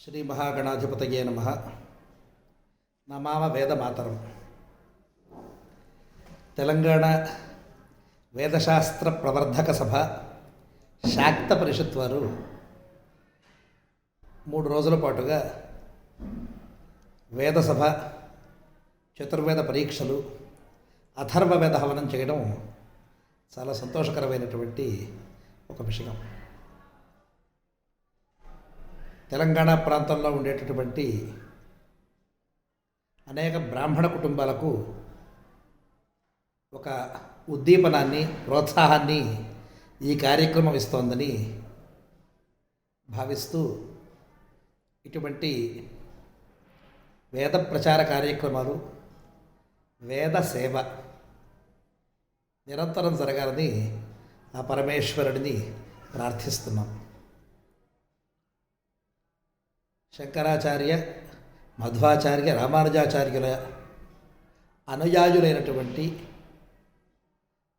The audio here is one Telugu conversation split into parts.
శ్రీ మహాగణాధిపతయే నమః. నమామ వేదమాతరం. తెలంగాణ వేదశాస్త్ర ప్రవర్ధక సభ శాక్త పరిషత్ వారు 3 రోజుల పాటుగా వేదసభ, చతుర్వేద పరీక్షలు, అథర్వవేద హవనం చేయడం చాలా సంతోషకరమైనటువంటి ఒక విషయం. తెలంగాణ ప్రాంతంలో ఉండేటటువంటి అనేక బ్రాహ్మణ కుటుంబాలకు ఒక ఉద్దీపనాన్ని, ప్రోత్సాహాన్ని ఈ కార్యక్రమం ఇస్తోందని భావిస్తూ ఇటువంటి వేద ప్రచార కార్యక్రమాలు, వేద సేవ నిరంతరం జరగాలని ఆ పరమేశ్వరుడిని ప్రార్థిస్తున్నాం. శంకరాచార్య, మధ్వాచార్య, రామానుజాచార్యుల అనుయాయులైనటువంటి,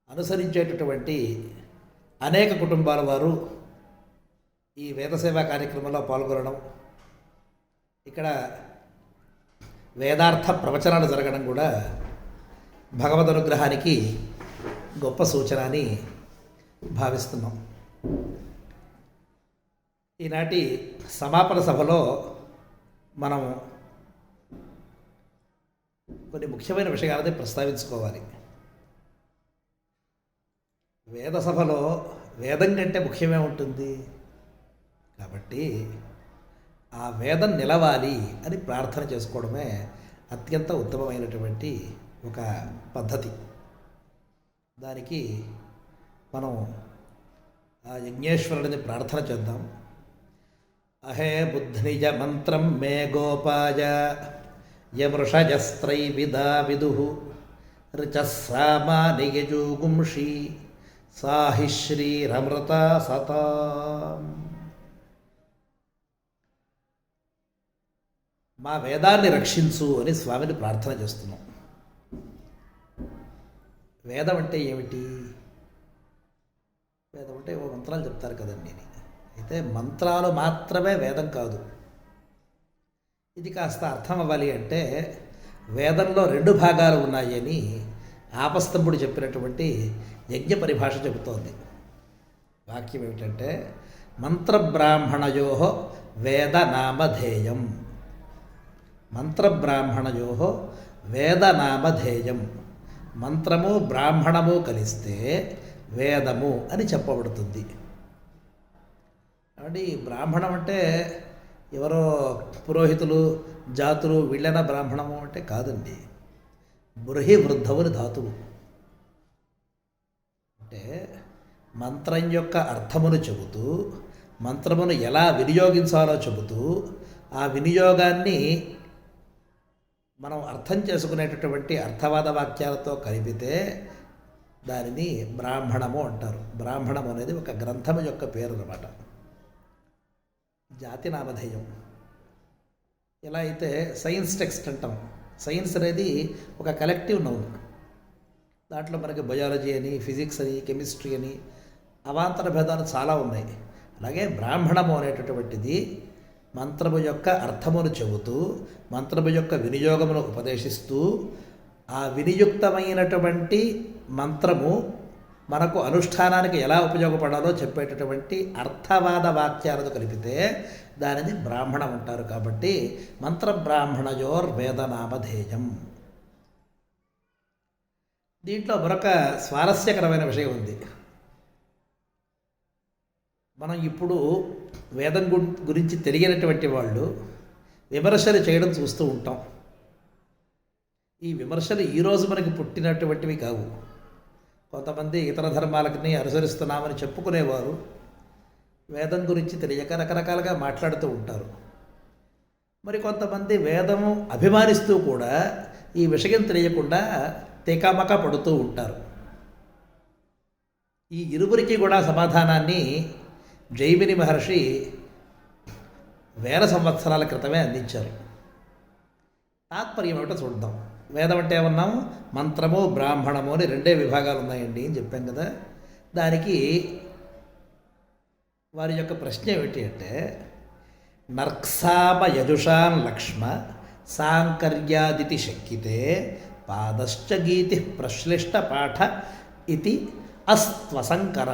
అనుసరించేటటువంటి అనేక కుటుంబాల వారు ఈ వేదసేవా కార్యక్రమంలో పాల్గొనడం, ఇక్కడ వేదార్థ ప్రవచనాలు జరగడం కూడా భగవద్ అనుగ్రహానికి గొప్ప సూచన అని భావిస్తున్నాం. ఈనాటి సమాపన సభలో మనం కొన్ని ముఖ్యమైన విషయాలని ప్రస్తావించుకోవాలి. వేద సభలో వేదం కంటే ముఖ్యమే ఉంటుంది కాబట్టి ఆ వేదం నిలవాలి అని ప్రార్థన చేసుకోవడమే అత్యంత ఉత్తమమైనటువంటి ఒక పద్ధతి. దానికి మనం ఆ యజ్ఞేశ్వరుడిని ప్రార్థన చేద్దాం. అహే బుద్ధినిజ మంత్రం మే గోపాయ యమృషజస్త్రైవిదా విదుః రుచస్సామాని యజూగుంషి సాహి శ్రీరమృత సతాం. మా వేదాన్ని రక్షించు అని స్వామిని ప్రార్థన చేస్తున్నాం. వేదం అంటే ఏమిటి? వేదం అంటే ఓ మంత్రాలు చెప్తారు కదండి. అయితే మంత్రాలు మాత్రమే వేదం కాదు. ఇది కాస్త అర్థం అవ్వాలి అంటే వేదంలో 2 భాగాలు ఉన్నాయని ఆపస్తంభుడు చెప్పినటువంటి యజ్ఞ పరిభాష చెబుతోంది. వాక్యం ఏమిటంటే మంత్రబ్రాహ్మణయో వేదనామధేయం. మంత్రబ్రాహ్మణయో వేదనామధేయం. మంత్రము బ్రాహ్మణము కలిస్తే వేదము అని చెప్పబడుతుంది. కాబట్టి బ్రాహ్మణం అంటే ఎవరో పురోహితులు, జాతులు వీళ్ళైనా బ్రాహ్మణము అంటే కాదండి. బృహి వృద్ధవుని ధాతువు అంటే మంత్రం యొక్క అర్థమును చెబుతూ, మంత్రమును ఎలా వినియోగించాలో చెబుతూ, ఆ వినియోగాన్ని మనం అర్థం చేసుకునేటటువంటి అర్థవాద వాక్యాలతో కలిపితే దానిని బ్రాహ్మణము అంటారు. బ్రాహ్మణము అనేది ఒక గ్రంథము యొక్క పేరు అన్నమాట, జాతి నామధేయం. ఎలా అయితే సైన్స్ టెక్స్ట్ అంటాం. సైన్స్ అనేది ఒక కలెక్టివ్ నౌన్. దాంట్లో మనకి బయాలజీ అని, ఫిజిక్స్ అని, కెమిస్ట్రీ అని అవాంతర భేదాలు చాలా ఉన్నాయి. అలాగే బ్రాహ్మణము అనేటటువంటిది మంత్రము యొక్క అర్థమును చెబుతూ, మంత్రము యొక్క వినియోగమును ఉపదేశిస్తూ, ఆ వినియుక్తమైనటువంటి మంత్రము మనకు అనుష్ఠానానికి ఎలా ఉపయోగపడాలో చెప్పేటటువంటి అర్థవాద వాక్యాలను కలిపితే దానిని బ్రాహ్మణం అంటారు. కాబట్టి మంత్రబ్రాహ్మణయోర్ వేదనామధేయం. దీంట్లో మరొక స్వారస్యకరమైన విషయం ఉంది. మనం ఇప్పుడు వేదం గురించి తెలియనటువంటి వాళ్ళు విమర్శలు చేయడం చూస్తూ ఉంటాం. ఈ విమర్శలు ఈరోజు మనకి పుట్టినటువంటివి కావు. కొంతమంది ఇతర ధర్మాలని అనుసరిస్తున్నామని చెప్పుకునేవారు వేదం గురించి తెలియక రకరకాలుగా మాట్లాడుతూ ఉంటారు. మరి కొంతమంది వేదము అభిమానిస్తూ కూడా ఈ విషయం తెలియకుండా తెకామక పడుతూ ఉంటారు. ఈ ఇరువురికి కూడా సమాధానాన్ని జైమిని మహర్షి 1000 సంవత్సరాల క్రితమే అందించారు. తాత్పర్యం ఏమిటో చూద్దాం. వేదం అంటే ఏమన్నాం? మంత్రము, బ్రాహ్మణము అని 2 విభాగాలు ఉన్నాయండి అని చెప్పాం కదా. దానికి వారి యొక్క ప్రశ్న ఏమిటి అంటే, నర్క్సామ యజుషాన్ లక్ష్మ సాంకర్యాదితి శక్యితే పాదశ్చ గీతి ప్రశ్లిష్ట పాఠ ఇది అస్త్వసంకర.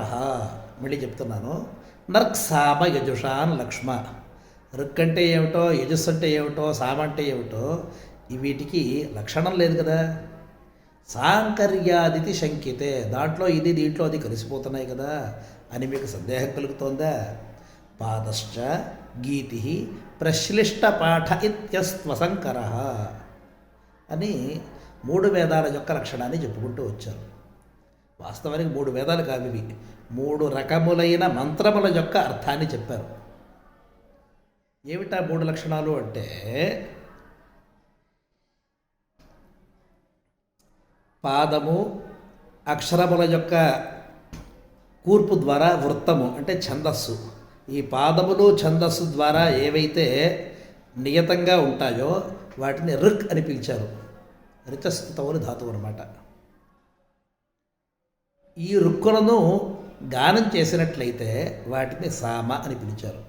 మళ్ళీ చెప్తున్నాను. నర్క్సామ యజుషాన్ లక్ష్మ. రుక్ అంటే ఏమిటో, యజస్సు అంటే ఏమిటో, సామ అంటే ఏమిటో వీటికి లక్షణం లేదు కదా. సాంకర్యాదితి శంకితే, దాంట్లో ఇది దీంట్లో అది కలిసిపోతున్నాయి కదా అని మీకు సందేహం కలుగుతోందా? పాదశ్చ గీతి ప్రశ్లిష్ట పాఠ ఇత్యస్త్వసంకర అని 3 వేదాల యొక్క లక్షణాన్ని చెప్పుకుంటూ వచ్చారు. వాస్తవానికి 3 వేదాలు కావివి, 3 రకములైన మంత్రముల యొక్క అర్థాన్ని చెప్పారు. ఏమిటా 3 లక్షణాలు అంటే, పాదము అక్షరముల యొక్క కూర్పు ద్వారా వృత్తము అంటే ఛందస్సు. ఈ పాదములు ఛందస్సు ద్వారా ఏవైతే నియతంగా ఉంటాయో వాటిని రుక్ అని పిలిచారు. రిచస్థితములు ధాతువు అన్నమాట. ఈ రుక్కులను గానం చేసినట్లయితే వాటిని సామ అని పిలిచారు.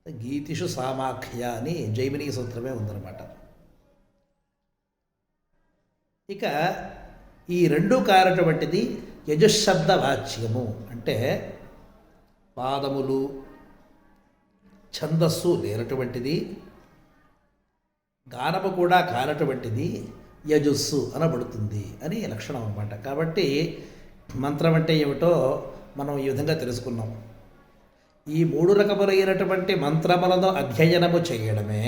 గీతిషు సామాఖ్య అని జైమినీ సూత్రమే ఉందన్నమాట. ఇక ఈ 2 కారటువంటిది యజుశబ్ద వాచ్యము అంటే పాదములు ఛందస్సు లేనటువంటిది, గానము కూడా కానటువంటిది యజుస్సు అనబడుతుంది అని లక్షణం అన్నమాట. కాబట్టి మంత్రం అంటే ఏమిటో మనం ఈ విధంగా తెలుసుకున్నాం. ఈ 3 రకములైనటువంటి మంత్రములను అధ్యయనము చేయడమే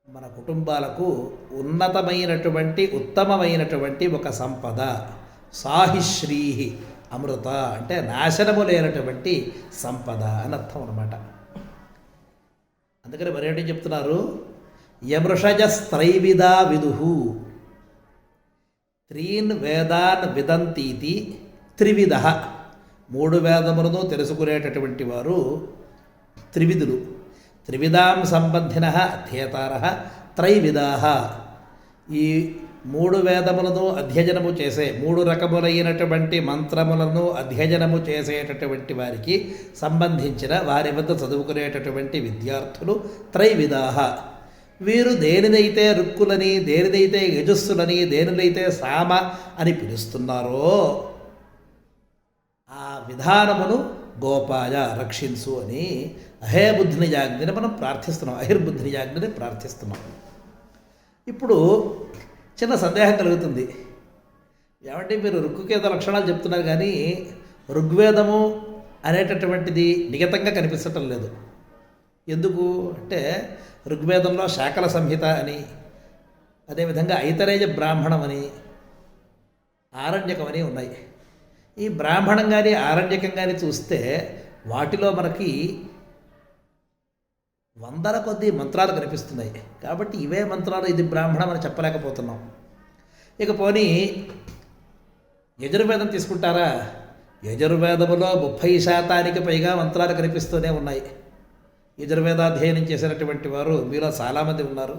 మన కుటుంబాలకు ఉన్నతమైనటువంటి ఉత్తమమైనటువంటి ఒక సంపద. సాహిశ్రీ అమృత అంటే నాశనము లేనటువంటి సంపద అని అర్థం అన్నమాట. అందుకని మరేంటి చెప్తున్నారు? యమృషజస్త్రైవిదా విదుహు 3 వేదాన్ విదంతీతి త్రివిధ. 3 వేదములను తెలుసుకునేటటువంటి వారు త్రివిధులు. త్రివిధాం సంబంధిన అధ్యేతార త్రైవిధా. ఈ 3 వేదములను అధ్యయనము చేసే 3 రకములైనటువంటి మంత్రములను అధ్యయనము చేసేటటువంటి వారికి సంబంధించిన వారి వద్ద చదువుకునేటటువంటి విద్యార్థులు త్రైవిధా. వీరు దేనినైతే రుక్కులని, దేనినైతే యజస్సులని, దేనినైతే సామ అని పిలుస్తున్నారో ఆ విధానమును గోపాయ రక్షించు అని అహేబుద్ధినిజాగ్నిని మనం ప్రార్థిస్తున్నాం. అహిర్బుద్ధినిజాగ్నిని ప్రార్థిస్తున్నాం. ఇప్పుడు చిన్న సందేహం కలుగుతుంది. ఏమంటే మీరు రుక్కుకేత లక్షణాలు చెప్తున్నారు కానీ ఋగ్వేదము అనేటటువంటిది నిగతంగా కనిపించటం లేదు. ఎందుకు అంటే ఋగ్వేదంలో శాకల సంహిత అని, అదేవిధంగా ఐతరేయ బ్రాహ్మణం అని, ఆరణ్యకం అని ఉన్నాయి. ఈ బ్రాహ్మణం కానీ ఆరణ్యకం కానీ చూస్తే వాటిలో మనకి 100ల కొద్దీ మంత్రాలు కనిపిస్తున్నాయి. కాబట్టి ఇవే మంత్రాలు, ఇది బ్రాహ్మణం అని చెప్పలేకపోతున్నాం. ఇక పోనీ యజుర్వేదం తీసుకుంటారా? యజుర్వేదములో 30% పైగా మంత్రాలు కనిపిస్తూనే ఉన్నాయి. యజుర్వేదాధ్యయనం చేసినటువంటి వారు మీలో చాలామంది ఉన్నారు.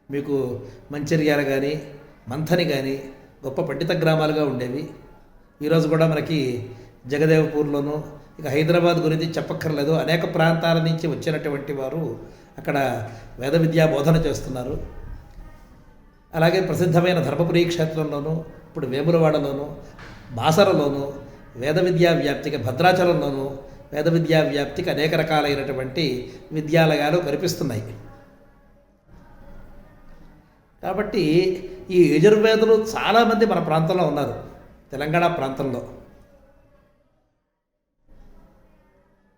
మీకు మంచిర్యాల కానీ మంథని కానీ గొప్ప పండిత గ్రామాలుగా ఉండేవి. ఈరోజు కూడా మనకి జగదేవపూర్లోనూ, ఇక హైదరాబాద్ గురించి చెప్పక్కర్లేదు, అనేక ప్రాంతాల నుంచి వచ్చినటువంటి వారు అక్కడ వేద విద్యా బోధన చేస్తున్నారు. అలాగే ప్రసిద్ధమైన ధర్మపురి క్షేత్రంలోనూ, ఇప్పుడు వేములవాడలోనూ, బాసరలోనూ వేద విద్యా వ్యాప్తికి, భద్రాచలంలోనూ వేద విద్యా వ్యాప్తికి అనేక రకాలైనటువంటి విద్యాలయాలు కనిపిస్తున్నాయి. కాబట్టి ఈ యజుర్వేదులు చాలామంది మన ప్రాంతంలో ఉన్నారు, తెలంగాణ ప్రాంతంలో.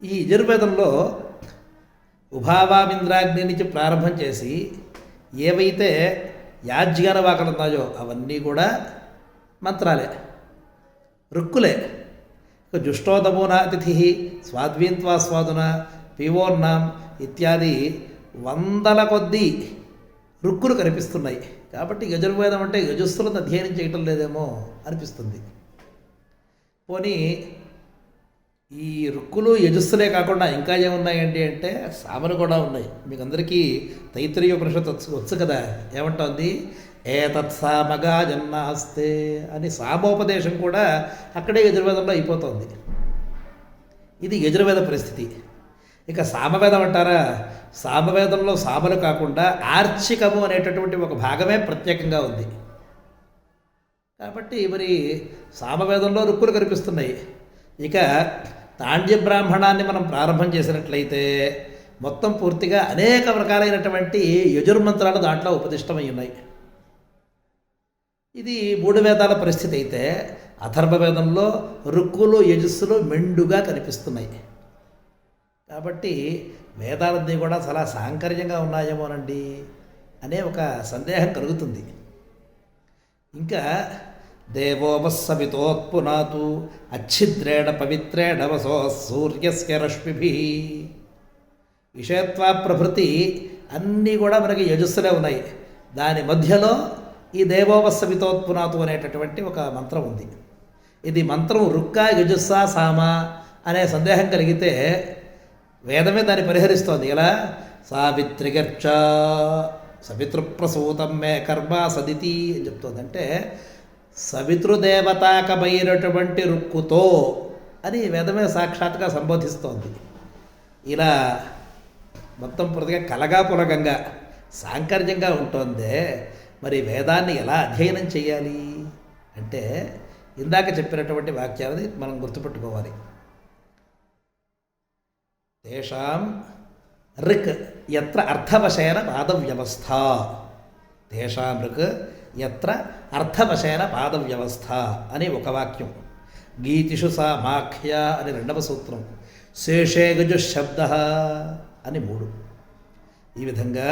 ఈ యజుర్వేదంలో ఉభావామింద్రాగ్ని నుంచి ప్రారంభం చేసి ఏవైతే యాజ్ఞాన వాకలు ఉన్నాయో అవన్నీ కూడా మంత్రాలే, రుక్కులే. జుష్టోదమోన అతిథి స్వాద్వీన్త్వా స్వాదున పీవోర్నాం ఇత్యాది 100ల కొద్దీ రుక్కులు కనిపిస్తున్నాయి. కాబట్టి యజుర్వేదం అంటే యజస్సులను అధ్యయనం చేయటం లేదేమో అనిపిస్తుంది. పోనీ ఈ రుక్కులు యజస్సులే కాకుండా ఇంకా ఏమున్నాయండి అంటే సామలు కూడా ఉన్నాయి. మీకు అందరికీ తైత్రీయోపనిషత్తు వచ్చు కదా, ఏమంటోంది? ఏతత్సామగా జన్మాస్తే అని సామోపదేశం కూడా అక్కడే యజుర్వేదంలో అయిపోతుంది. ఇది యజుర్వేద పరిస్థితి. ఇక సామవేదం అంటారా, సామవేదంలో సామలు కాకుండా ఆర్చికము అనేటటువంటి ఒక భాగమే ప్రత్యేకంగా ఉంది. కాబట్టి మరి సామవేదంలో రుక్కులు కనిపిస్తున్నాయి. ఇక తాండ్య బ్రాహ్మణాన్ని మనం ప్రారంభం చేసినట్లయితే మొత్తం పూర్తిగా అనేక రకాలైనటువంటి యజుర్మంత్రాలు దాంట్లో ఉపదిష్టమై ఉన్నాయి. ఇది 3 వేదాల పరిస్థితి అయితే అథర్వవేదంలో రుక్కులు యజస్సులు మెండుగా కనిపిస్తున్నాయి. కాబట్టి వేదాలన్నీ కూడా చాలా సాంకర్యంగా ఉన్నాయేమోనండి అనే ఒక సందేహం కలుగుతుంది. ఇంకా దేవోపస్సవితోత్పునాతు అచ్ఛిద్రేణ పవిత్రేణ వసో సూర్యస్య రశ్మిభి. విషయత్వ ప్రభృతి అన్నీ కూడా మనకి యజస్సులే ఉన్నాయి. దాని మధ్యలో ఈ దేవోపస్సవితోత్పునాతు అనేటటువంటి ఒక మంత్రం ఉంది. ఇది మంత్రం రుక్క యజుస్స సామ అనే సందేహం కలిగితే వేదమే దాన్ని పరిహరిస్తోంది. ఎలా? సావిత్రిగర్చ సవితృప్రసూతం మే కర్మ సదితి అని చెప్తోంది. అంటే సవితృదేవతాకమైనటువంటి రుక్కుతో అని వేదమే సాక్షాత్గా సంబోధిస్తోంది. ఇలా మొత్తం పూర్తిగా కలగాపులగంగా సాంకర్యంగా ఉంటోందే. మరి వేదాన్ని ఎలా అధ్యయనం చేయాలి అంటే ఇందాక చెప్పినటువంటి వాక్యాలని మనం గుర్తుపెట్టుకోవాలి. తేషాం ఋక్ యత్ర అర్థవశేన పాదవ్యవస్థ, తేషాం ఋక్ యత్ర అర్థవశేన పాదవ్యవస్థ అని ఒక వాక్యం, గీతిషు సా మాఖ్య అని 2వ సూత్రం, శేషే గజు శబ్ద అని 3. ఈ విధంగా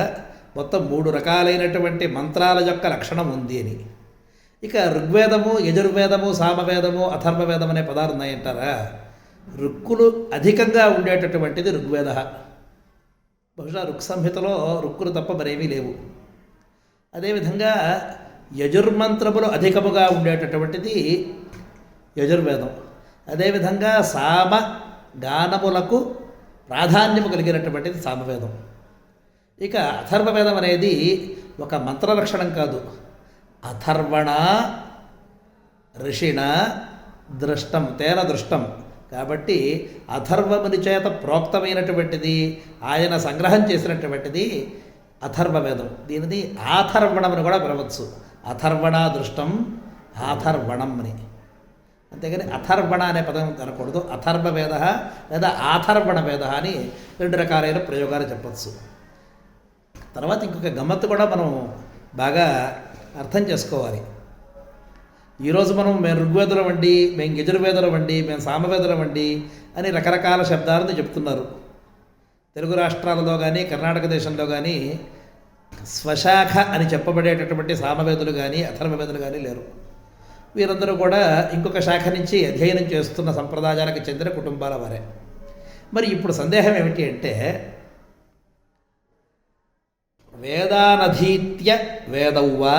మొత్తం 3 రకాలైనటువంటి మంత్రాల యొక్క లక్షణం ఉంది అని. ఇక ఋగ్వేదము, యజుర్వేదము, సామవేదము, అథర్వవేదం అనే పదాలు ఉన్నాయంటారా. రుక్కులు అధికంగా ఉండేటటువంటిది ఋగ్వేద. బహుశా ఋక్ సంహితలో రుక్కులు తప్ప మరేమీ లేవు. అదేవిధంగా యజుర్మంత్రములు అధికముగా ఉండేటటువంటిది యజుర్వేదం. అదేవిధంగా సామ గానములకు ప్రాధాన్యము కలిగినటువంటిది సామవేదం. ఇక అథర్వవేదం అనేది ఒక మంత్రలక్షణం కాదు, అథర్వణ ఋషిణ దృష్టం తేన దృష్టం. కాబట్టి అథర్వముని చేత ప్రోక్తమైనటువంటిది, ఆయన సంగ్రహం చేసినటువంటిది అథర్వవేదం. దీనిది ఆథర్వణమని కూడా పిలవచ్చు. అథర్వణ దృష్టం ఆథర్వణం అని. అంతేగాని అథర్వణ అనే పదం అనకూడదు. అథర్వవేద లేదా ఆథర్వణ వేద అని 2 రకాలైన ప్రయోగాలు చెప్పచ్చు. తర్వాత ఇంకొక గమ్మత్తు కూడా మనం బాగా అర్థం చేసుకోవాలి. ఈరోజు మేము ఋగ్వేదులం అండి, మేము యజుర్వేదులం అండి, మేము సామవేదులం అండి అని రకరకాల శబ్దాలను చెప్తున్నారు. తెలుగు రాష్ట్రాలలో కానీ కర్ణాటక దేశంలో కానీ స్వశాఖ అని చెప్పబడేటటువంటి సామవేదులు కానీ అథర్వవేదులు కానీ లేరు. వీరందరూ కూడా ఇంకొక శాఖ నుంచి అధ్యయనం చేస్తున్న సంప్రదాయానికి చెందిన కుటుంబాల వారే. మరి ఇప్పుడు సందేహం ఏమిటి అంటే, వేదానధీత్య వేదౌవా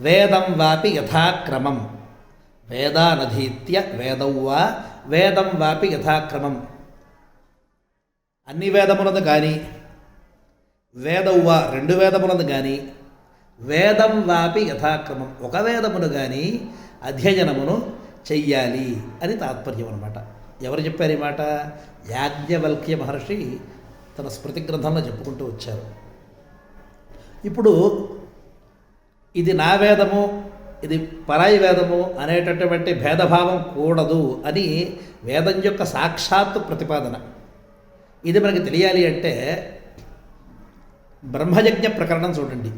వేదం వాపి యథాక్రమం, వేదానధీత్య వేదౌవా వేదం వాపి యథాక్రమం. అన్ని వేదములను కానీ వేదౌవా 2 వేదములను కానీ వేదం వాపి యథాక్రమం ఒక వేదమును కానీ అధ్యయనమును చెయ్యాలి అని తాత్పర్యం అన్నమాట. ఎవరు చెప్పారు ఈ మాట? యాజ్ఞవల్క్య మహర్షి తన స్మృతి గ్రంథంలో చెప్పుకుంటూ వచ్చారు. ఇప్పుడు ఇది నా వేదము, ఇది పరాయి వేదము అనేటటువంటి భేదభావం కూడదు అని వేదం యొక్క సాక్షాత్తు ప్రతిపాదన. ఇది మనకి తెలియాలి అంటే బ్రహ్మయజ్ఞ ప్రకరణం చూడండి.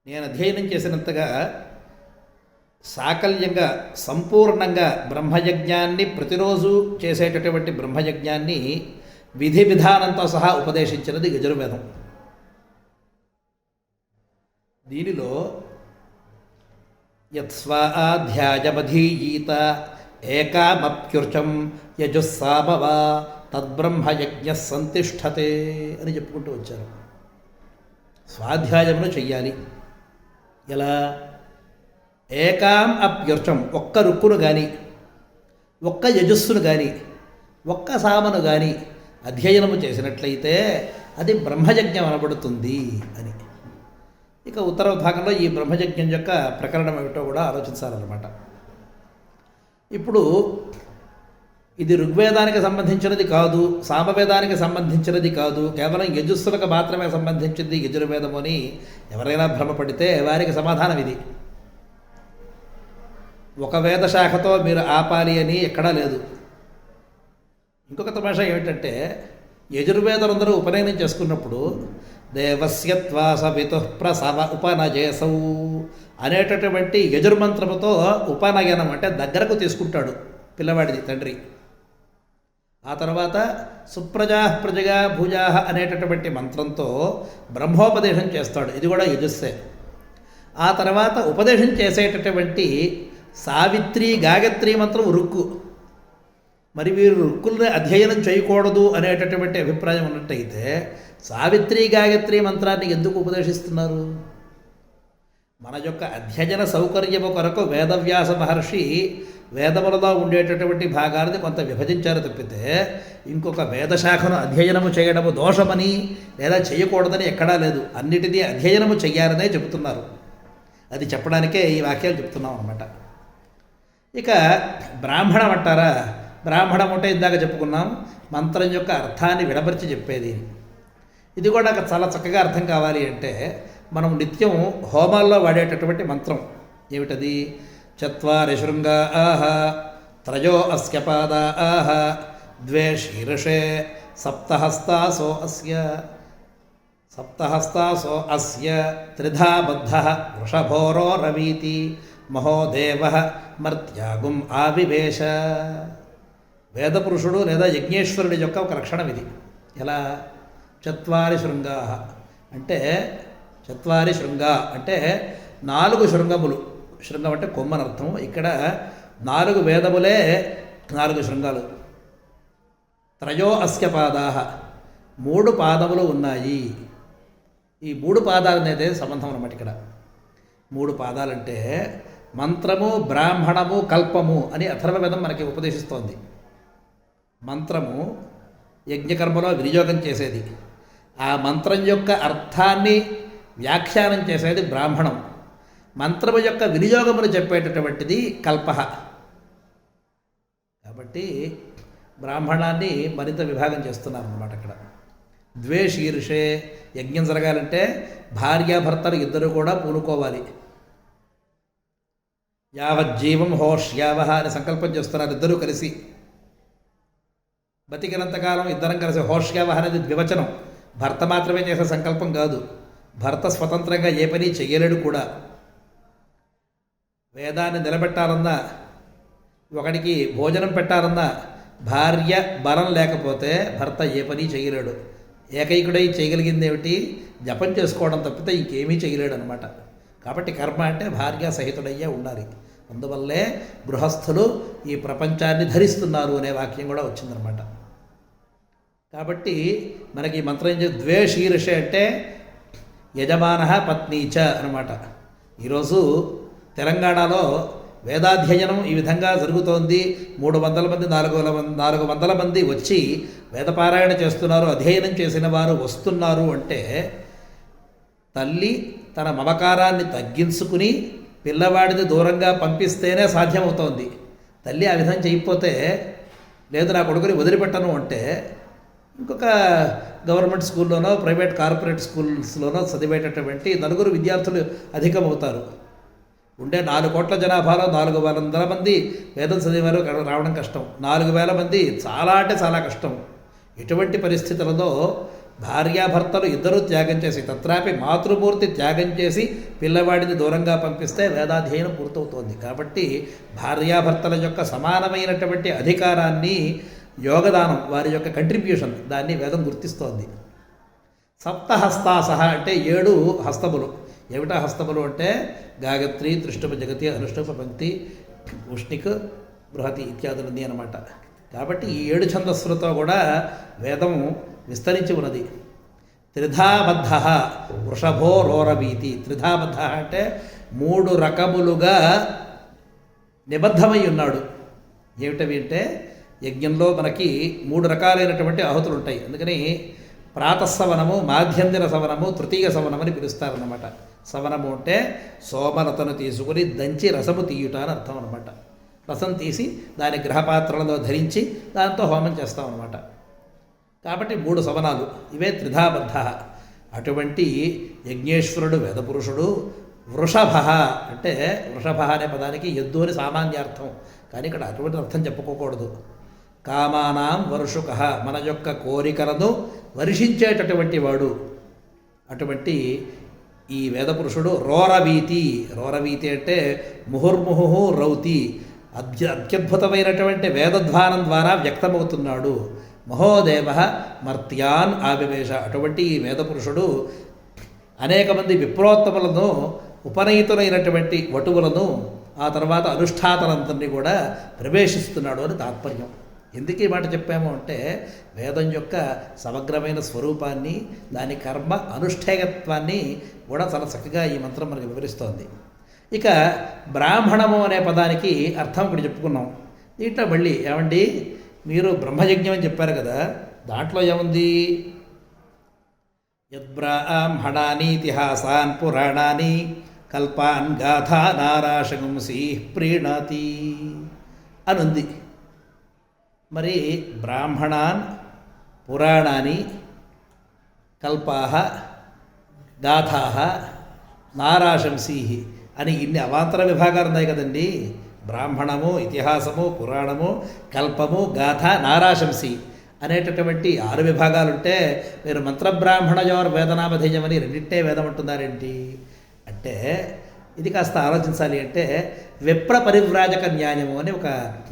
నేను అధ్యయనం చేసినంతగా సాకల్యంగా సంపూర్ణంగా బ్రహ్మయజ్ఞాన్ని ప్రతిరోజు చేసేటటువంటి బ్రహ్మయజ్ఞాన్ని విధి విధానంతో సహా ఉపదేశించినది యజుర్వేదం. దీనిలో యత్స్వాధ్యాయమధీయీత ఏకామప్యుర్చం యజుస్సామవ తద్బ్రహ్మయజ్ఞ సంతిష్ఠతే అని చెప్పుకుంటూ వచ్చారు. స్వాధ్యాయమును చెయ్యాలి. ఎలా? ఏకాం అప్యుర్చం ఒక్క రుక్కును కానీ ఒక్క యజస్సును కానీ ఒక్క సామను కానీ అధ్యయనము చేసినట్లయితే అది బ్రహ్మయజ్ఞం అనబడుతుంది అని. ఇక ఉత్తర భాగంలో ఈ బ్రహ్మయజ్ఞం యొక్క ప్రకరణం ఏమిటో కూడా ఆలోచించాలన్నమాట. ఇప్పుడు ఇది ఋగ్వేదానికి సంబంధించినది కాదు, సామవేదానికి సంబంధించినది కాదు, కేవలం యజుస్సులకు మాత్రమే సంబంధించింది యజుర్వేదము అని ఎవరైనా భ్రమపడితే వారికి సమాధానం ఇది. ఒక వేద శాఖతో మీరు ఆపాలి అని ఎక్కడా లేదు. ఇంకొక తమాషా ఏమిటంటే యజుర్వేదులందరూ ఉపనయనం చేసుకున్నప్పుడు దేవస్యత్వా సవితు ప్రసవ ఉపనజేసౌ అనేటటువంటి యజుర్మంత్రముతో ఉపనయనం అంటే దగ్గరకు తీసుకుంటాడు పిల్లవాడిది తండ్రి. ఆ తర్వాత సుప్రజా ప్రజగా భుజా అనేటటువంటి మంత్రంతో బ్రహ్మోపదేశం చేస్తాడు, ఇది కూడా యజుస్సే. ఆ తర్వాత ఉపదేశం చేసేటటువంటి సావిత్రి గాయత్రి మంత్రం రుక్కు. మరి వీరు రుక్కుల్ని అధ్యయనం చేయకూడదు అనేటటువంటి అభిప్రాయం ఉన్నట్టయితే సావిత్రి గాయత్రి మంత్రాన్ని ఎందుకు ఉపదేశిస్తున్నారు? మన యొక్క అధ్యయన సౌకర్యము కొరకు వేదవ్యాస మహర్షి వేదములలో ఉండేటటువంటి భాగాన్ని కొంత విభజించారు తప్పితే ఇంకొక వేదశాఖను అధ్యయనము చేయడము దోషమని లేదా చేయకూడదని ఎక్కడా లేదు. అన్నిటినీ అధ్యయనము చెయ్యాలనే చెబుతున్నారు. అది చెప్పడానికే ఈ వాక్యాలు చెప్తున్నాం అన్నమాట. ఇక బ్రాహ్మణం అంటారా? బ్రాహ్మణం అంటే ఇందాక చెప్పుకున్నాం, మంత్రం యొక్క అర్థాన్ని విడమర్చి చెప్పేది. ఇది కూడా చాలా చక్కగా అర్థం కావాలి అంటే మనం నిత్యం హోమాల్లో వాడేటటువంటి మంత్రం ఏమిటది? చత్వారి శృంగా ఆహ త్రయో అస్య పాదా ఆహ ద్వే శీర్షే సప్తహస్తాసో అస్య త్రిధా బద్ధ వృషభోరో రవీతి మహోదేవ మర్త్యాగుం ఆవివేశ. వేదపురుషుడు లేదా యజ్ఞేశ్వరుడి యొక్క ఒక లక్షణం ఇది. ఎలా? చత్వారి శృంగా అంటే చత్వారి శృంగా అంటే 4 శృంగములు. శృంగం అంటే కొమ్మని అర్థం. ఇక్కడ 4 వేదములే 4 శృంగాలు. త్రయో అస్య పాదా 3 పాదములు ఉన్నాయి. ఈ 3 పాదాలు అనేది సంబంధం అన్నమాట. ఇక్కడ 3 పాదాలంటే మంత్రము, బ్రాహ్మణము, కల్పము అని అథర్వవేదం మనకి ఉపదేశిస్తోంది. మంత్రము యజ్ఞకర్మలో వినియోగం చేసేది, ఆ మంత్రం యొక్క అర్థాన్ని వ్యాఖ్యానం చేసేది బ్రాహ్మణం, మంత్రము యొక్క వినియోగమును చెప్పేటటువంటిది కల్ప. కాబట్టి బ్రాహ్మణాన్ని మరింత విభాగం చేస్తున్నారు అన్నమాట. అక్కడ ద్వే శీర్షే యజ్ఞం జరగాలంటే భార్యాభర్తలు ఇద్దరు కూడా పూనుకోవాలి. యావజ్జీవం హోష్యావహ అని సంకల్పం చేస్తున్నారు ఇద్దరూ కలిసి. బతికినంతకాలం ఇద్దరం కలిసి. హోష్యావహ అనేది ద్వివచనం, భర్త మాత్రమే చేసే సంకల్పం కాదు. భర్త స్వతంత్రంగా ఏ పని చెయ్యలేడు కూడా. వేదాన్ని నిలబెట్టాలన్నా, ఒకడికి భోజనం పెట్టాలన్నా భార్య బలం లేకపోతే భర్త ఏ పని చేయలేడు. ఏకైకుడై చేయగలిగింది ఏమిటి? జపం చేసుకోవడం తప్పితే ఇంకేమీ చేయలేడు అనమాట. కాబట్టి కర్మ అంటే భార్య సహితుడయ్యే ఉండాలి. అందువల్లే గృహస్థులు ఈ ప్రపంచాన్ని ధరిస్తున్నారు అనే వాక్యం కూడా వచ్చిందనమాట. కాబట్టి మనకి ఈ మంత్రం ద్వే శీర్షే అంటే యజమాన పత్నీచ అనమాట. ఈరోజు తెలంగాణలో వేదాధ్యయనం ఈ విధంగా జరుగుతోంది. 300 మంది 400 మంది వచ్చి వేదపారాయణ చేస్తున్నారు, అధ్యయనం చేసిన వారు వస్తున్నారు అంటే తల్లి తన మమకారాన్ని తగ్గించుకుని పిల్లవాడిని దూరంగా పంపిస్తేనే సాధ్యమవుతోంది. తల్లి ఆ విధంగా చేయకపోతే, లేదు నా కొడుకుని వదిలిపెట్టను అంటే ఇంకొక గవర్నమెంట్ స్కూల్లోనో ప్రైవేట్ కార్పొరేట్ స్కూల్స్లోనో చదివేటటువంటి 4 విద్యార్థులు అధికమవుతారు. ఉండే 4 కోట్ల జనాభాలో 400 మంది వేదం చదివారు రావడం కష్టం. 4000 మంది చాలా అంటే చాలా కష్టం. ఇటువంటి పరిస్థితులలో భార్యాభర్తలు ఇద్దరూ త్యాగం చేసి, తత్రాపి మాతృమూర్తి త్యాగం చేసి పిల్లవాడిని దూరంగా పంపిస్తే వేదాధ్యయనం పూర్తవుతోంది. కాబట్టి భార్యాభర్తల యొక్క సమానమైనటువంటి అధికారాన్ని, యోగదానం, వారి యొక్క కంట్రిబ్యూషన్, దాన్ని వేదం గుర్తిస్తోంది. సప్తహస్తాసహ అంటే 7 హస్తములు. ఏమిటా హస్తములు అంటే గాయత్రి, త్రిష్టుప, జగతి, అనుష్టుప, పంక్తి, ఉష్ణిక్, బృహతి ఇత్యాదులన్నీ అనమాట. కాబట్టి ఈ 7 ఛందస్సులతో కూడా వేదం విస్తరించి ఉన్నది. త్రిధాబద్ధ వృషభో రోరవీతి. త్రిధాబద్ధ అంటే 3 రకములుగా నిబద్ధమై ఉన్నాడు. ఏమిటవి అంటే యజ్ఞంలో మనకి 3 రకాలైనటువంటి ఆహుతులు ఉంటాయి. అందుకని ప్రాతస్సవనము, మాధ్యందిన సవనము, తృతీయ సవనం అని పిలుస్తారన్నమాట. సవనము అంటే సోమలతను తీసుకుని దంచి రసము తీయుట అని అర్థం అనమాట. రసం తీసి దాని గ్రహపాత్రలలో ధరించి దాంతో హోమం చేస్తాం అన్నమాట. కాబట్టి 3 సవనాలు, ఇవే త్రిధాబద్ధ. అటువంటి యజ్ఞేశ్వరుడు వేదపురుషుడు. వృషభ అంటే వృషభ అనే పదానికి ఎద్దు అని సామాన్యార్థం, కానీ ఇక్కడ అటువంటి అర్థం చెప్పుకోకూడదు. కామానాం వర్షుక, మన యొక్క కోరికలను వర్షించేటటువంటి వాడు. అటువంటి ఈ వేదపురుషుడు రోరవీతి. రోరవీతి అంటే ముహుర్ముహు రౌతి, అత్యద్భుతమైనటువంటి వేదధ్వానం ద్వారా వ్యక్తమవుతున్నాడు. మహోదేవ మర్త్యాన్ ఆవివేశ. అటువంటి ఈ వేదపురుషుడు అనేక మంది విప్రోత్తములను, ఉపనయితులైనటువంటి వటువులను, ఆ తర్వాత అనుష్ఠాతలందరినీ కూడా ప్రవేశిస్తున్నాడు అని తాత్పర్యం. ఎందుకు ఈ మాట చెప్పాము అంటే వేదం యొక్క సమగ్రమైన స్వరూపాన్ని, దాని కర్మ అనుష్ఠేయత్వాన్ని కూడా చాలా చక్కగా ఈ మంత్రం మనకు వివరిస్తోంది. ఇక బ్రాహ్మణము అనే పదానికి అర్థం ఇప్పుడు చెప్పుకున్నాం. దీంట్లో మళ్ళీ ఏమండి, మీరు బ్రహ్మయజ్ఞం అని చెప్పారు కదా, దాంట్లో ఏముంది? యద్బ్రాహ్మణాని ఇతిహాసాన్ పురాణాని కల్పాన్ గాథా నారాశగుంసి ప్రీణాతి అని ఉంది. మరి బ్రాహ్మణాన్ పురాణాని కల్పాహ గాథాహ నారాశంసీ అని ఇన్ని అవాంతర విభాగాలు ఉన్నాయి కదండి. బ్రాహ్మణము, ఇతిహాసము, పురాణము, కల్పము, గాథ, నారాశంసి అనేటటువంటి 6 విభాగాలుంటే మీరు మంత్రబ్రాహ్మణయోర్ వేదనామధేయం అని రెండింటే వేదం అంటున్నారేంటి అంటే, ఇది కాస్త ఆలోచించాలి. అంటే విప్ర పరివ్రాజక న్యాయము అని ఒక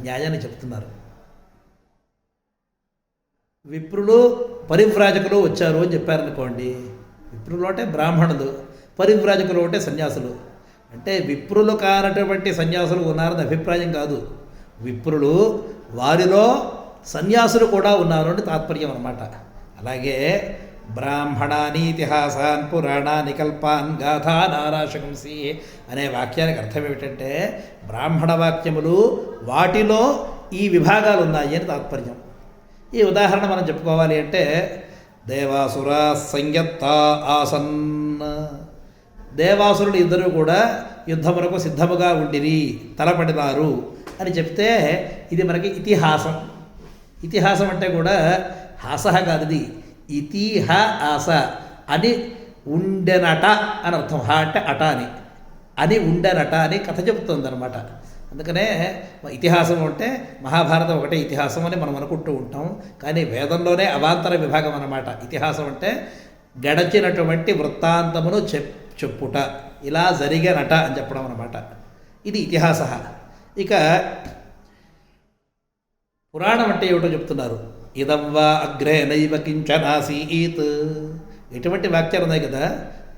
న్యాయాన్ని చెప్తున్నారు. విప్రులు పరివ్రాజకులు వచ్చారు అని చెప్పారనుకోండి. విప్రులు అంటే బ్రాహ్మణులు, పరివ్రాజకులు అంటే సన్యాసులు. అంటే విప్రులు కానటువంటి సన్యాసులు ఉన్నారని అభిప్రాయం కాదు. విప్రులు, వారిలో సన్యాసులు కూడా ఉన్నారు అని తాత్పర్యం అన్నమాట. అలాగే బ్రాహ్మణాని ఇతిహాసాన్ పురాణాని కల్పాన్ గాథా నారాశకంసి అనే వాక్యానికి అర్థం ఏమిటంటే బ్రాహ్మణ వాక్యములు, వాటిలో ఈ విభాగాలు ఉన్నాయి అని తాత్పర్యం. ఈ ఉదాహరణ మనం చెప్పుకోవాలి అంటే దేవాసురా సంయత్త ఆసన్. దేవాసురులు ఇద్దరు కూడా యుద్ధమునకు సిద్ధముగా ఉండిరి, తలపడినారు అని చెప్తే ఇది మనకి ఇతిహాసం. ఇతిహాసం అంటే కూడా హాసహ కాదు, ఇది ఇతిహ ఆస అని ఉండెనట అని అర్థం. హ అంటే అట అని ఉండెనట అని కథ చెప్తుంది అనమాట. అందుకనే ఇతిహాసం అంటే మహాభారతం ఒకటే ఇతిహాసం అని మనం అనుకుంటూ ఉంటాం, కానీ వేదంలోనే అవాంతర విభాగం అన్నమాట. ఇతిహాసం అంటే గడచినటువంటి వృత్తాంతమును చెప్పుట, ఇలా జరిగేనట అని చెప్పడం అన్నమాట. ఇది ఇతిహాస. ఇక పురాణం అంటే ఏమిటో చెప్తున్నారు. ఇదం వా అగ్రే నైవ కించనాసీత్. ఎటువంటి వాక్యాలు ఉన్నాయి కదా,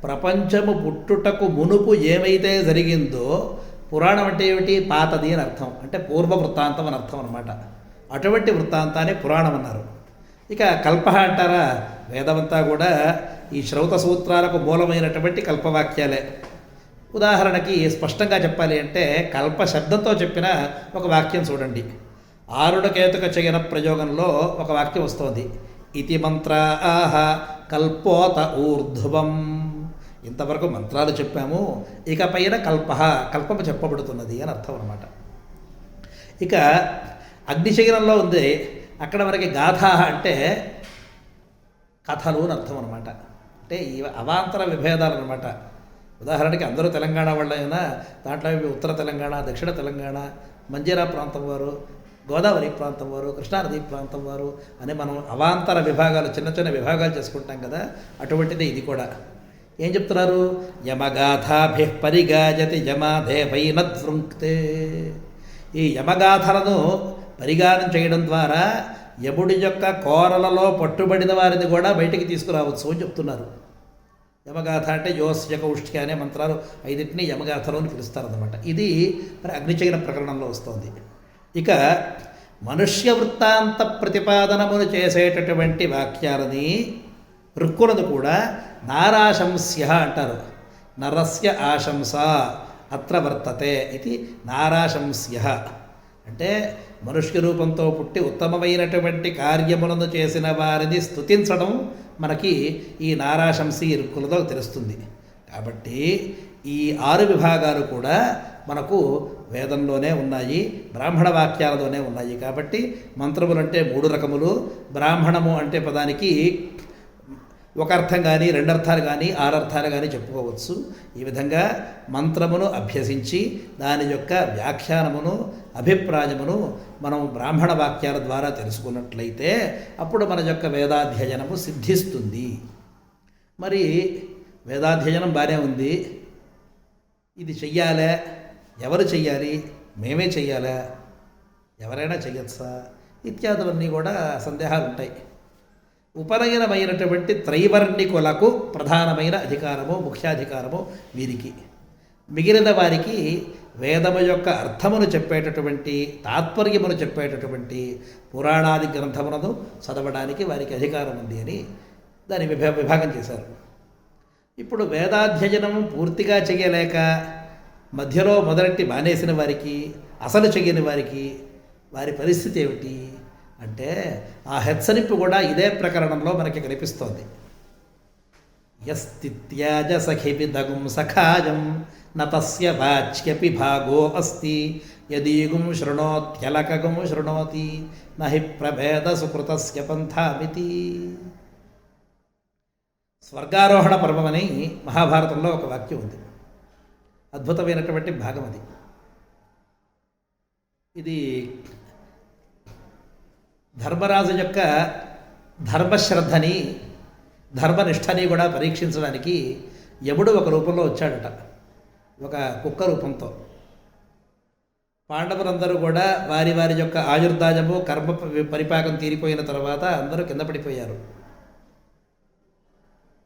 ప్రపంచము పుట్టుటకు మునుపు ఏమైతే జరిగిందో, పురాణం అంటే ఏమిటి? పాతది అని అర్థం, అంటే పూర్వ వృత్తాంతం అని అర్థం అనమాట. అటువంటి వృత్తాంతాన్ని పురాణం అన్నారు. ఇక కల్ప అంటారా, వేదమంతా కూడా ఈ శ్రౌత సూత్రాలకు మూలమైనటువంటి కల్పవాక్యాలే. ఉదాహరణకి స్పష్టంగా చెప్పాలి అంటే కల్ప శబ్దంతో చెప్పిన ఒక వాక్యం చూడండి. ఆరుణకేతుక చయన ప్రయోగంలో ఒక వాక్యం వస్తోంది, ఇతి మంత్ర ఆహ కల్పోత ఊర్ధ్వం. ఇంతవరకు మంత్రాలు చెప్పాము, ఇకపైన కల్పము చెప్పబడుతున్నది అని అర్థం అన్నమాట. ఇక అగ్నిశయనంలో ఉంది, అక్కడ మనకి గాథా అంటే కథలు అని అర్థం అనమాట. అంటే ఈ అవాంతర విభేదాలు అనమాట. ఉదాహరణకి అందరూ తెలంగాణ వాళ్ళైనా దాంట్లో ఉత్తర తెలంగాణ, దక్షిణ తెలంగాణ, మంజీరా ప్రాంతం వారు, గోదావరి ప్రాంతం వారు, కృష్ణానది ప్రాంతం వారు అని మనం అవాంతర విభాగాలు, చిన్న చిన్న విభాగాలు చేసుకుంటాం కదా, అటువంటిదే ఇది కూడా. ఏం చెప్తున్నారు? యమగాథాభి పరిగాజతి యమాదేవైనద్వృంక్తే. ఈ యమగాథలను పరిగానం చేయడం ద్వారా యముడి యొక్క కోరలలో పట్టుబడిన వారిని కూడా బయటికి తీసుకురావచ్చు అని చెప్తున్నారు. యమగాథ అంటే యోస్య కౌష్ఠ్య అనే మంత్రాలు 5 యమగాథలో అని పిలుస్తారన్నమాట. ఇది మరి అగ్నిచయన ప్రకరణంలో వస్తుంది. ఇక మనుష్య వృత్తాంత ప్రతిపాదనమును చేసేటటువంటి వాక్యాలని, రుక్కులను కూడా నారాశంస్య అంటారు. నరస్య ఆశంస అత్ర వర్తతే ఇది నారాశంస్య. అంటే మనుష్య రూపంతో పుట్టి ఉత్తమమైనటువంటి కార్యములను చేసిన వారిని స్తుతించడం మనకి ఈ నారాశంసి రుక్కులతో తెలుస్తుంది. కాబట్టి ఈ 6 విభాగాలు కూడా మనకు వేదంలోనే ఉన్నాయి, బ్రాహ్మణ వాక్యాలలోనే ఉన్నాయి. కాబట్టి మంత్రములు అంటే 3 రకములు. బ్రాహ్మణము అంటే పదానికి ఒక అర్థం కానీ 2 అర్థాలు కానీ 6 అర్థాలు కానీ చెప్పుకోవచ్చు. ఈ విధంగా మంత్రమును అభ్యసించి దాని యొక్క వ్యాఖ్యానమును అభిప్రాయమును మనం బ్రాహ్మణ వాక్యాల ద్వారా తెలుసుకున్నట్లయితే అప్పుడు మన యొక్క వేదాధ్యయనము సిద్ధిస్తుంది. మరి వేదాధ్యయనం బాగానే ఉంది, ఇది చెయ్యాలా? ఎవరు చెయ్యాలి? మేమే చెయ్యాలా? ఎవరైనా చెయ్యొచ్చా? ఇత్యాదులన్నీ కూడా సందేహాలు ఉంటాయి. ఉపనయనమైనటువంటి త్రైవర్ణికులకు ప్రధానమైన అధికారము, ముఖ్యాధికారము వీరికి. మిగిలిన వారికి వేదము యొక్క అర్థమును చెప్పేటటువంటి, తాత్పర్యమును చెప్పేటటువంటి పురాణాది గ్రంథములను చదవడానికి వారికి అధికారం ఉంది అని దాన్ని విభాగం చేశారు. ఇప్పుడు వేదాధ్యయనం పూర్తిగా చేయలేక మధ్యలో మొదలెట్టి మానేసిన వారికి, అసలు చెయ్యని వారికి వారి పరిస్థితి ఏమిటి అంటే ఆ హెచ్చరింపు కూడా ఇదే ప్రకరణంలో మనకి కనిపిస్తోంది. యస్తిత్యాజ సఖివిదగుం సఖాజం నతస్య వాచ్యపి భాగో అస్తి యదీగుం శృణోత్యలకగుం శృణోతి నహి ప్రభేద సుకృతస్య పంథామితి. స్వర్గారోహణ పర్వమని మహాభారతంలో ఒక వాక్యం ఉంది. అద్భుతమైనటువంటి భాగం అది. ఇది ధర్మరాజు యొక్క ధర్మశ్రద్ధని, ధర్మనిష్టని కూడా పరీక్షించడానికి యముడు ఒక రూపంలో వచ్చాడట, ఒక కుక్క రూపంతో. పాండవులందరూ కూడా వారి వారి యొక్క ఆయుర్దాయము కర్మ పరిపాకం తీరిపోయిన తర్వాత అందరూ కింద పడిపోయారు.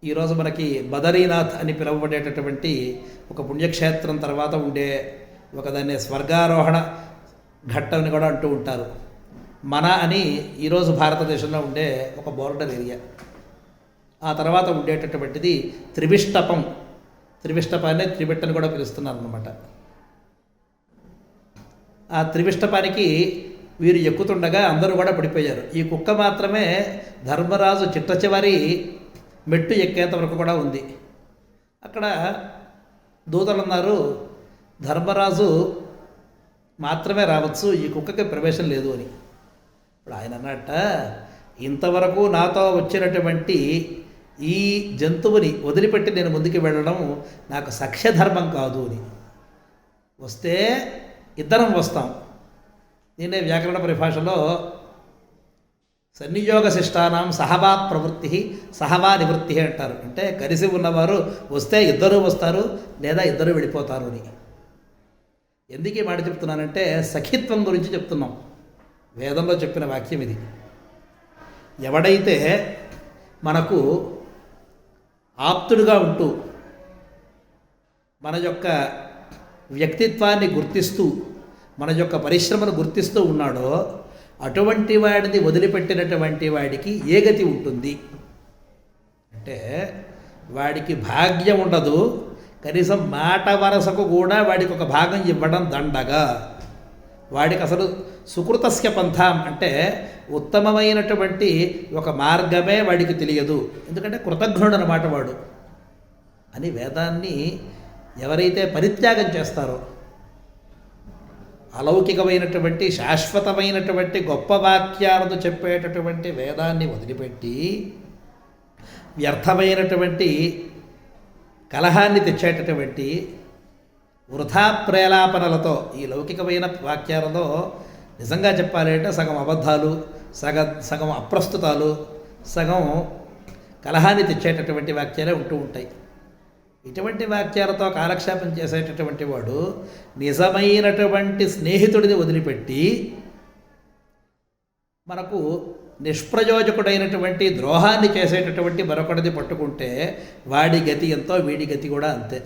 ఈరోజు మనకి బదరీనాథ్ అని పిలువబడేటటువంటి ఒక పుణ్యక్షేత్రం తర్వాత ఉండే ఒక దాన్ని స్వర్గారోహణ ఘట్టం అని కూడా అంటూ ఉంటారు. మన అని ఈరోజు భారతదేశంలో ఉండే ఒక బోర్డర్ ఏరియా. ఆ తర్వాత ఉండేటటువంటిది త్రివిష్టపం. త్రివిష్టపాన్ని త్రిబిట్టని కూడా పిలుస్తున్నారు అన్నమాట. ఆ త్రివిష్టపానికి వీరు ఎక్కుతుండగా అందరూ కూడా పడిపోయారు. ఈ కుక్క మాత్రమే ధర్మరాజు చిట్ట చివరి మెట్టు ఎక్కేంత వరకు కూడా ఉంది. అక్కడ దూతలు అన్నారు, ధర్మరాజు మాత్రమే రావచ్చు, ఈ కుక్కకి ప్రవేశం లేదు అని. ఇప్పుడు ఆయన అన్నట్ట, ఇంతవరకు నాతో వచ్చినటువంటి ఈ జంతువుని వదిలిపెట్టి నేను ముందుకు వెళ్ళడం నాకు సఖ్యధర్మం కాదు అని. వస్తే ఇద్దరం వస్తాం. దీన్నే వ్యాకరణ పరిభాషలో సన్నియోగ శిష్టానాం సహవా ప్రవృత్తి సహవా నివృత్తి అంటారు. అంటే కలిసి ఉన్నవారు వస్తే ఇద్దరూ వస్తారు, లేదా ఇద్దరు వెళ్ళిపోతారు అని. ఎందుకు ఈ మాట చెప్తున్నానంటే సఖిత్వం గురించి చెప్తున్నాం. వేదంలో చెప్పిన వాక్యం ఇది. ఎవడైతే మనకు ఆప్తుడుగా ఉంటూ మన యొక్క వ్యక్తిత్వాన్ని గుర్తిస్తూ మన యొక్క పరిశ్రమను గుర్తిస్తూ ఉన్నాడో అటువంటి వాడిని వదిలిపెట్టినటువంటి వాడికి ఏ గతి ఉంటుంది అంటే వాడికి భాగ్యం ఉండదు. కనీసం మాట వరసకు కూడా వాడికి ఒక భాగం ఇవ్వడం దండగా. వాడికి అసలు సుకృతస్య పంథాం అంటే ఉత్తమమైనటువంటి ఒక మార్గమే వాడికి తెలియదు. ఎందుకంటే కృతజ్ఞుడు అన్నమాట వాడు అని. వేదాన్ని ఎవరైతే పరిత్యాగం చేస్తారో, అలౌకికమైనటువంటి శాశ్వతమైనటువంటి గొప్ప వాక్యాలను చెప్పేటటువంటి వేదాన్ని వదిలిపెట్టి వ్యర్థమైనటువంటి కలహాన్ని తెచ్చేటటువంటి వృథా ప్రేలాపనలతో, ఈ లౌకికమైన వాక్యాలలో నిజంగా చెప్పాలంటే సగం అబద్ధాలు, సగం అప్రస్తుతాలు, సగం కలహాన్ని తెచ్చేటటువంటి వాక్యాలే ఉంటూ ఉంటాయి. ఇటువంటి వాక్యాలతో కాలక్షేపం చేసేటటువంటి వాడు నిజమైనటువంటి స్నేహితుడిని వదిలిపెట్టి మనకు నిష్ప్రయోజకుడైనటువంటి ద్రోహాన్ని చేసేటటువంటి మరొకటిది పట్టుకుంటే వాడి గతి ఎంతో వీడి గతి కూడా అంతే.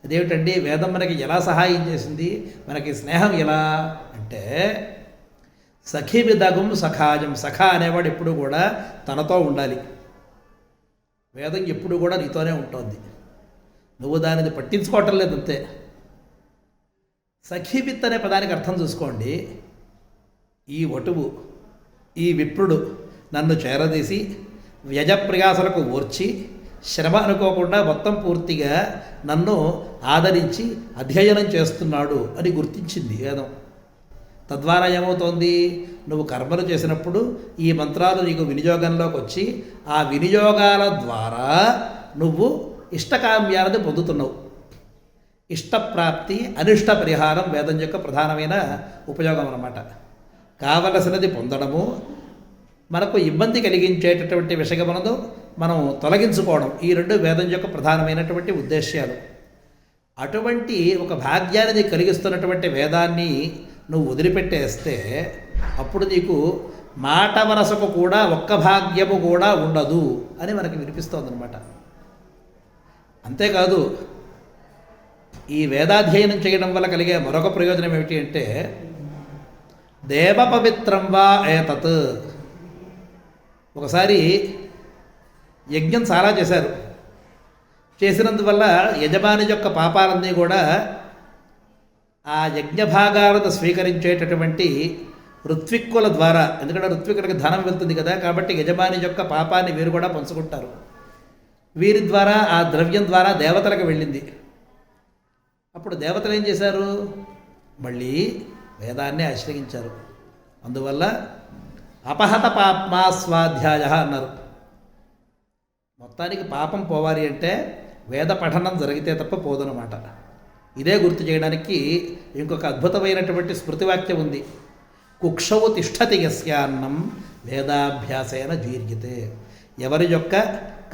అదేమిటండి, వేదం మనకి ఎలా సహాయం చేసింది, మనకి స్నేహం ఎలా అంటే సఖీ విదగుం సఖాజం. సఖా అనేవాడు ఎప్పుడు కూడా తనతో ఉండాలి. వేదం ఎప్పుడు కూడా నీతోనే ఉంటుంది, నువ్వు దానిని పట్టించుకోవటం లేదు అంతే. సఖీవిత్ అనే పదానికి అర్థం చూసుకోండి. ఈ వటువు, ఈ విప్రుడు నన్ను చేరదీసి వ్యజప్రయాసలకు ఓర్చి శ్రమ అనుకోకుండా మొత్తం పూర్తిగా నన్ను ఆదరించి అధ్యయనం చేస్తున్నాడు అని గుర్తించింది వేదం. తద్వారా ఏమవుతోంది, నువ్వు కర్మలు చేసినప్పుడు ఈ మంత్రాలు నీకు వినియోగంలోకి వచ్చి ఆ వినియోగాల ద్వారా నువ్వు ఇష్టకామ్యాలను పొందుతున్నావు. ఇష్టప్రాప్తి అనిష్ట పరిహారం వేదం యొక్క ప్రధానమైన ఉపయోగం అన్నమాట. కావలసినది పొందడము, మనకు ఇబ్బంది కలిగించేటటువంటి విషయములను మనం తొలగించుకోవడం, ఈ రెండు వేదం యొక్క ప్రధానమైనటువంటి ఉద్దేశ్యాలు. అటువంటి ఒక భాగ్యాన్ని కలిగిస్తున్నటువంటి వేదాన్ని నువ్వు వదిలిపెట్టేస్తే అప్పుడు నీకు మాట వరసకు కూడా ఒక్క భాగ్యము కూడా ఉండదు అని మనకి వినిపిస్తోందనమాట. అంతేకాదు, ఈ వేదాధ్యయనం చేయడం వల్ల కలిగే మరొక ప్రయోజనం ఏమిటి అంటే, దేవ పవిత్రం వా ఏతత్. ఒకసారి యజ్ఞం చాలా చేశారు. చేసినందువల్ల యజమాని యొక్క పాపాలన్నీ కూడా ఆ యజ్ఞ భాగాలను స్వీకరించేటటువంటి ఋత్విక్కుల ద్వారా, ఎందుకంటే ఋత్విక్కులకి ధనం వెళ్తుంది కదా, కాబట్టి యజమాని యొక్క పాపాన్ని వీరు కూడా పంచుకుంటారు. వీరి ద్వారా ఆ ద్రవ్యం ద్వారా దేవతలకు వెళ్ళింది. అప్పుడు దేవతలు ఏం చేశారు, మళ్ళీ వేదాన్ని ఆశ్రయించారు. అందువల్ల అపహత పాప్మా స్వాధ్యాయ అన్నారు. మొత్తానికి పాపం పోవాలి అంటే వేద పఠనం జరిగితే తప్ప పోదనమాట. ఇదే గుర్తు చేయడానికి ఇంకొక అద్భుతమైనటువంటి స్మృతివాక్యం ఉంది. కుక్షవు తిష్టతి యస్యాన్నం వేదాభ్యాసేన జీర్యతే. ఎవరి యొక్క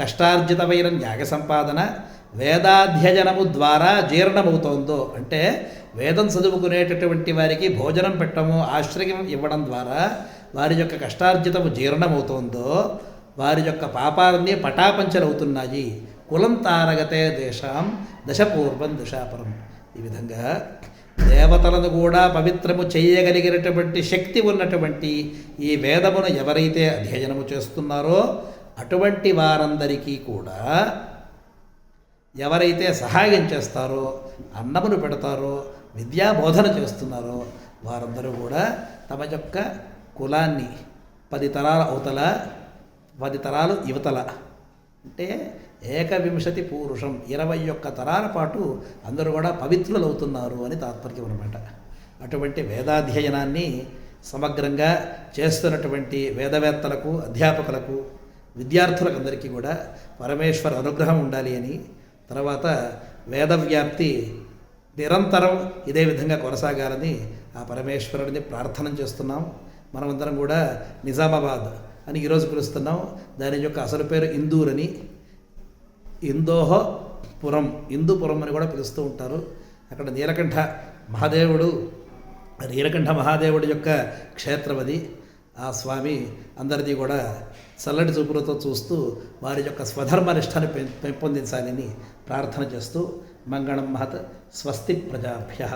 కష్టార్జితమైన న్యాయ సంపాదన వేదాధ్యయనము ద్వారా జీర్ణమవుతోందో, అంటే వేదం చదువుకునేటటువంటి వారికి భోజనం పెట్టడము, ఆశ్రయం ఇవ్వడం ద్వారా వారి యొక్క కష్టార్జితము జీర్ణమవుతోందో వారి యొక్క పాపాలన్నీ పటాపంచలవుతున్నాయి. కులం తారగతే దేశాం దశపూర్వం దశాపరం. ఈ విధంగా దేవతలను కూడా పవిత్రము చేయగలిగినటువంటి శక్తి ఉన్నటువంటి ఈ వేదమును ఎవరైతే అధ్యయనము చేస్తున్నారో అటువంటి వారందరికీ కూడా, ఎవరైతే సహాయం చేస్తారో, అన్నమును పెడతారో, విద్యాబోధన చేస్తున్నారో వారందరూ కూడా తమ యొక్క కులాన్ని 10 తరాల అవతల 10 తరాలు యువతల, అంటే 21 పూరుషం 21 తరాల పాటు అందరూ కూడా పవిత్రులు అవుతున్నారు అని తాత్పర్యం అన్నమాట. అటువంటి వేదాధ్యయనాన్ని సమగ్రంగా చేస్తున్నటువంటి వేదవేత్తలకు, అధ్యాపకులకు, విద్యార్థులకు అందరికీ కూడా పరమేశ్వర అనుగ్రహం ఉండాలి అని, తర్వాత వేదవ్యాప్తి నిరంతరం ఇదే విధంగా కొనసాగాలని ఆ పరమేశ్వరుడిని ప్రార్థన చేస్తున్నాం. మనమందరం కూడా నిజామాబాద్ అని ఈరోజు పిలుస్తున్నాం. దాని యొక్క అసలు పేరు ఇందూర్ అని, ఇందోహపురం, ఇందుపురం అని కూడా పిలుస్తూ ఉంటారు. అక్కడ నీలకంఠ మహాదేవుడి యొక్క క్షేత్రం అది. ఆ స్వామి అందరిది కూడా చల్లటి చూపులతో చూస్తూ వారి యొక్క స్వధర్మనిష్టని పెంపొందించాలని ప్రార్థన చేస్తూ మంగళం మహత్. స్వస్తి ప్రజాభ్యః.